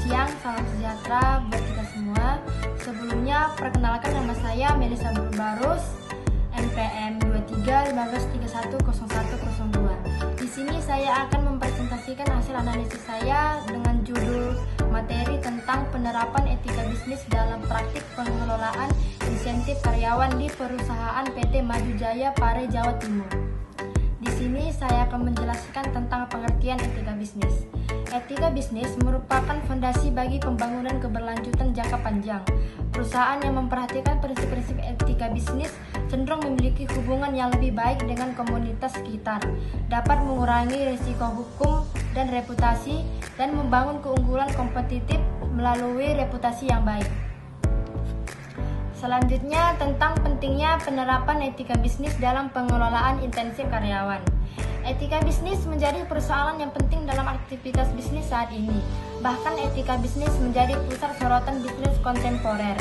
siang, salam sejahtera buat kita semua. Sebelumnya, perkenalkan nama saya Melisa Barus, NPM 2315310102. Di sini saya akan mempresentasikan hasil analisis saya dengan judul materi tentang penerapan etika bisnis dalam praktik pengelolaan insentif karyawan di perusahaan PT Maju Jaya Pare, Jawa Timur. Di sini saya akan menjelaskan tentang pengertian etika bisnis. Etika bisnis merupakan fondasi bagi pembangunan keberlanjutan jangka panjang. Perusahaan yang memperhatikan prinsip-prinsip etika bisnis cenderung memiliki hubungan yang lebih baik dengan komunitas sekitar, dapat mengurangi risiko hukum dan reputasi, dan membangun keunggulan kompetitif melalui reputasi yang baik. Selanjutnya, tentang pentingnya penerapan etika bisnis dalam pengelolaan intensif karyawan. Etika bisnis menjadi persoalan yang penting dalam aktivitas bisnis saat ini. Bahkan etika bisnis menjadi pusat sorotan bisnis kontemporer.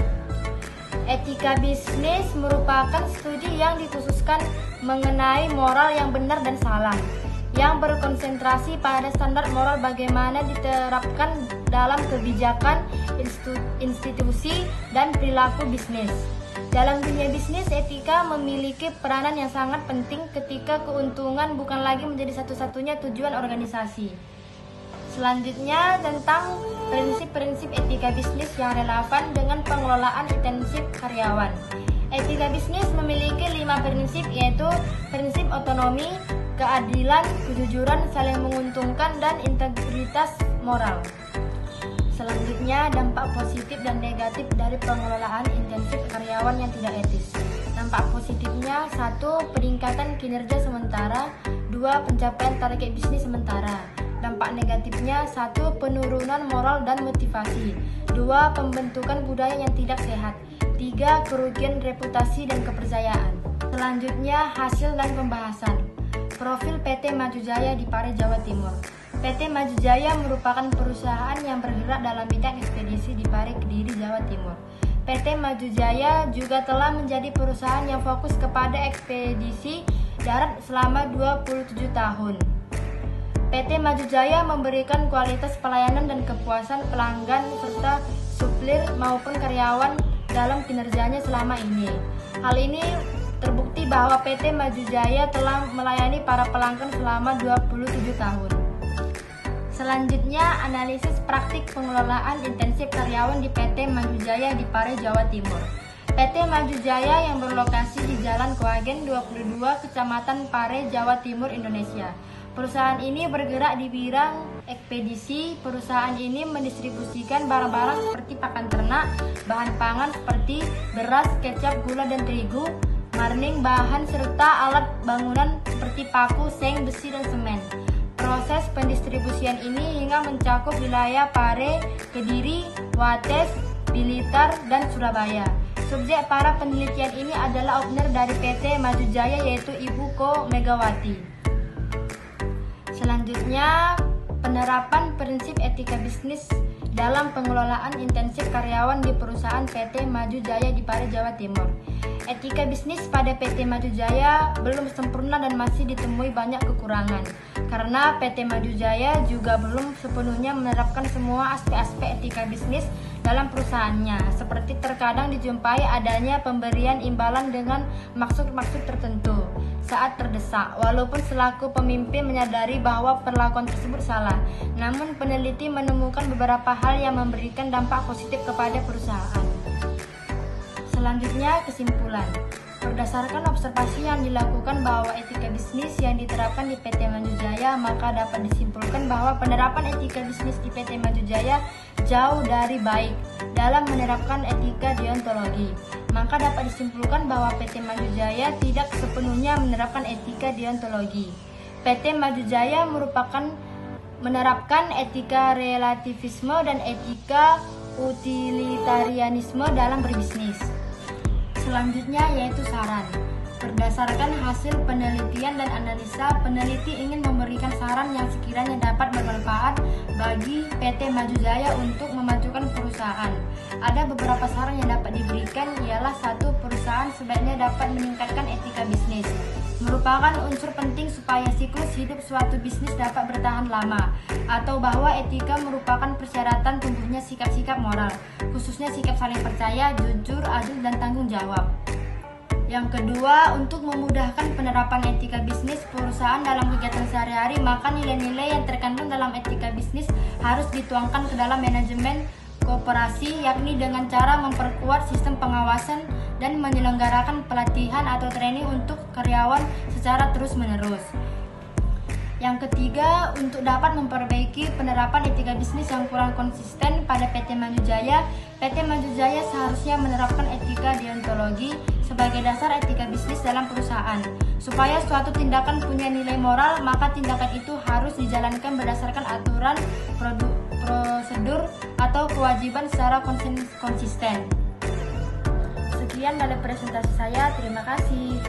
Etika bisnis merupakan studi yang dikhususkan mengenai moral yang benar dan salah, yang berkonsentrasi pada standar moral bagaimana diterapkan dalam kebijakan, institusi, dan perilaku bisnis. Dalam dunia bisnis, etika memiliki peranan yang sangat penting ketika keuntungan bukan lagi menjadi satu-satunya tujuan organisasi. Selanjutnya, tentang prinsip-prinsip etika bisnis yang relevan dengan pengelolaan intensif karyawan. Etika bisnis memiliki 5 prinsip, yaitu prinsip otonomi, keadilan, kejujuran, saling menguntungkan, dan integritas moral. Selanjutnya, dampak positif dan negatif dari pengelolaan intensif karyawan yang tidak etis. Dampak positifnya: 1. Peningkatan kinerja sementara. 2. Pencapaian target bisnis sementara. Dampak negatifnya: 1. Penurunan moral dan motivasi. 2. Pembentukan budaya yang tidak sehat. 3. Kerugian reputasi dan kepercayaan. Selanjutnya, hasil dan pembahasan. Profil PT Maju Jaya di Pare, Jawa Timur. PT Maju Jaya merupakan perusahaan yang bergerak dalam bidang ekspedisi di Pare, Kediri, Jawa Timur. PT Maju Jaya juga telah menjadi perusahaan yang fokus kepada ekspedisi darat selama 27 tahun. PT Maju Jaya memberikan kualitas pelayanan dan kepuasan pelanggan serta supplier maupun karyawan dalam kinerjanya selama ini. Hal ini terbukti bahwa PT Maju Jaya telah melayani para pelanggan selama 27 tahun. Selanjutnya, analisis praktik pengelolaan intensif karyawan di PT Maju Jaya di Pare, Jawa Timur. PT Maju Jaya yang berlokasi di Jalan Kewagen 22, Kecamatan Pare, Jawa Timur, Indonesia. Perusahaan ini bergerak di bidang ekspedisi. Perusahaan ini mendistribusikan barang-barang seperti pakan ternak, bahan pangan seperti beras, kecap, gula, dan terigu, marning, bahan, serta alat bangunan seperti paku, seng, besi, dan semen. Proses pendistribusian ini hingga mencakup wilayah Pare, Kediri, Wates, Blitar, dan Surabaya. Subjek para penelitian ini adalah owner dari PT Maju Jaya, yaitu Ibu Ko Megawati. Selanjutnya, penerapan prinsip etika bisnis dalam pengelolaan intensif karyawan di perusahaan PT Maju Jaya di Pare, Jawa Timur. Etika bisnis pada PT Maju Jaya belum sempurna dan masih ditemui banyak kekurangan, karena PT Maju Jaya juga belum sepenuhnya menerapkan semua aspek-aspek etika bisnis dalam perusahaannya, seperti terkadang dijumpai adanya pemberian imbalan dengan maksud-maksud tertentu saat terdesak, walaupun selaku pemimpin menyadari bahwa perlakuan tersebut salah. Namun peneliti menemukan beberapa hal yang memberikan dampak positif kepada perusahaan. Selanjutnya, kesimpulan. Berdasarkan observasi yang dilakukan bahwa etika bisnis yang diterapkan di PT Maju Jaya, maka dapat disimpulkan bahwa penerapan etika bisnis di PT Maju Jaya jauh dari baik dalam menerapkan etika deontologi. Maka dapat disimpulkan bahwa PT Maju Jaya tidak sepenuhnya menerapkan etika deontologi. PT Maju Jaya menerapkan etika relativisme dan etika utilitarianisme dalam berbisnis. Selanjutnya, yaitu saran. Berdasarkan hasil penelitian dan analisa, peneliti ingin memberikan saran yang sekiranya dapat bermanfaat bagi PT Maju Jaya untuk memajukan perusahaan. Ada beberapa saran yang dapat diberikan, ialah satu, perusahaan sebaiknya dapat meningkatkan etika bisnis. Merupakan unsur penting supaya siklus hidup suatu bisnis dapat bertahan lama, atau bahwa etika merupakan persyaratan tumbuhnya sikap-sikap moral, khususnya sikap saling percaya, jujur, adil, dan tanggung jawab. Yang kedua, untuk memudahkan penerapan etika bisnis perusahaan dalam kegiatan sehari-hari, maka nilai-nilai yang terkandung dalam etika bisnis harus dituangkan ke dalam manajemen koperasi, yakni dengan cara memperkuat sistem pengawasan dan menyelenggarakan pelatihan atau training untuk karyawan secara terus-menerus. Yang ketiga, untuk dapat memperbaiki penerapan etika bisnis yang kurang konsisten pada PT Maju Jaya, PT Maju Jaya seharusnya menerapkan etika deontologi sebagai dasar etika bisnis dalam perusahaan. Supaya suatu tindakan punya nilai moral, maka tindakan itu harus dijalankan berdasarkan aturan, prosedur, atau kewajiban secara konsisten. Sekian dari presentasi saya, terima kasih.